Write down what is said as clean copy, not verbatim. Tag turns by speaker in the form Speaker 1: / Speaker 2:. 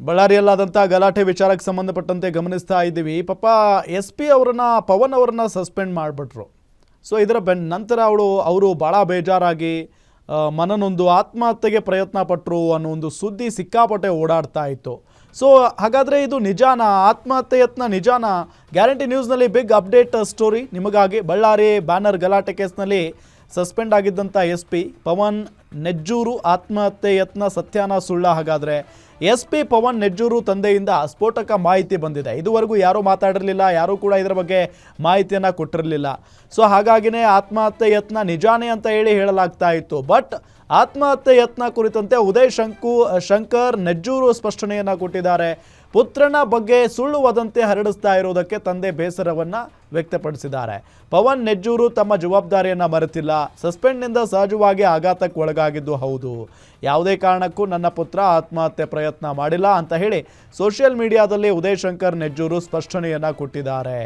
Speaker 1: ಬಳ್ಳಾರಿಯಲ್ಲಾದಂಥ ಗಲಾಟೆ ವಿಚಾರಕ್ಕೆ ಸಂಬಂಧಪಟ್ಟಂತೆ ಗಮನಿಸ್ತಾ ಇದ್ದೀವಿ. ಪಾಪ ಎಸ್ ಪಿ ಅವರನ್ನ ಪವನ್ ಅವರನ್ನ ಸಸ್ಪೆಂಡ್ ಮಾಡಿಬಿಟ್ರು. ಸೊ ಇದರ ನಂತರ ಅವರು ಭಾಳ ಬೇಜಾರಾಗಿ ಮನನೊಂದು ಆತ್ಮಹತ್ಯೆಗೆ ಪ್ರಯತ್ನ ಪಟ್ಟರು ಅನ್ನೋ ಒಂದು ಸುದ್ದಿ ಸಿಕ್ಕಾಪಟ್ಟೆ ಓಡಾಡ್ತಾ ಇತ್ತು. ಸೊ ಹಾಗಾದರೆ ಇದು ನಿಜಾನ, ಆತ್ಮಹತ್ಯೆ ಯತ್ನ ನಿಜಾನ? ಗ್ಯಾರಂಟಿ ನ್ಯೂಸ್ನಲ್ಲಿ ಬಿಗ್ ಅಪ್ಡೇಟ್ ಸ್ಟೋರಿ ನಿಮಗಾಗಿ. ಬಳ್ಳಾರಿ ಬ್ಯಾನರ್ ಗಲಾಟೆ ಕೇಸ್ನಲ್ಲಿ ಸಸ್ಪೆಂಡ್ ಆಗಿದ್ದಂಥ ಎಸ್ ಪಿ ಪವನ್ ನೆಜ್ಜೂರು ಆತ್ಮಹತ್ಯೆ ಯತ್ನ ಸತ್ಯಾನ ಸುಳ್ಳ? ಹಾಗಾದರೆ ಎಸ್ ಪಿ ಪವನ್ ನೆಜ್ಜೂರು ತಂದೆಯಿಂದ ಸ್ಫೋಟಕ ಮಾಹಿತಿ ಬಂದಿದೆ. ಇದುವರೆಗೂ ಯಾರೂ ಮಾತಾಡಿರಲಿಲ್ಲ, ಯಾರೂ ಕೂಡ ಇದರ ಬಗ್ಗೆ ಮಾಹಿತಿಯನ್ನು ಕೊಟ್ಟಿರಲಿಲ್ಲ. ಸೊ ಹಾಗಾಗಿನೇ ಆತ್ಮಹತ್ಯೆ ಯತ್ನ ನಿಜಾನೇ ಅಂತ ಹೇಳಲಾಗ್ತಾ ಇತ್ತು. ಬಟ್ ಆತ್ಮಹತ್ಯೆ ಯತ್ನ ಕುರಿತಂತೆ ಉದಯ್ ಶಂಕರ್ ನೆಜ್ಜೂರು ಸ್ಪಷ್ಟನೆಯನ್ನು ಕೊಟ್ಟಿದ್ದಾರೆ. ಪುತ್ರನ ಬಗ್ಗೆ ಸುಳ್ಳು ವದಂತಿ ಹರಡಿಸ್ತಾ ಇರೋದಕ್ಕೆ ತಂದೆ ಬೇಸರವನ್ನು ವ್ಯಕ್ತಪಡಿಸಿದ್ದಾರೆ. ಪವನ್ ನೆಜ್ಜೂರು ತಮ್ಮ ಜವಾಬ್ದಾರಿಯನ್ನು ಮರೆತಿಲ್ಲ. ಸಸ್ಪೆಂಡ್ನಿಂದ ಸಹಜವಾಗಿ ಆಘಾತಕ್ಕೆ ಒಳಗಾಗಿದ್ದು ಹೌದು. ಯಾವುದೇ ಕಾರಣಕ್ಕೂ ನನ್ನ ಪುತ್ರ ಆತ್ಮಹತ್ಯೆ ಪ್ರಯತ್ನ ಮಾಡಿಲ್ಲ ಅಂತ ಹೇಳಿ ಸೋಷಿಯಲ್ ಮೀಡಿಯಾದಲ್ಲಿ ಉದಯ್ ಶಂಕರ್ ನೆಜ್ಜೂರು ಸ್ಪಷ್ಟನೆಯನ್ನು ಕೊಟ್ಟಿದ್ದಾರೆ.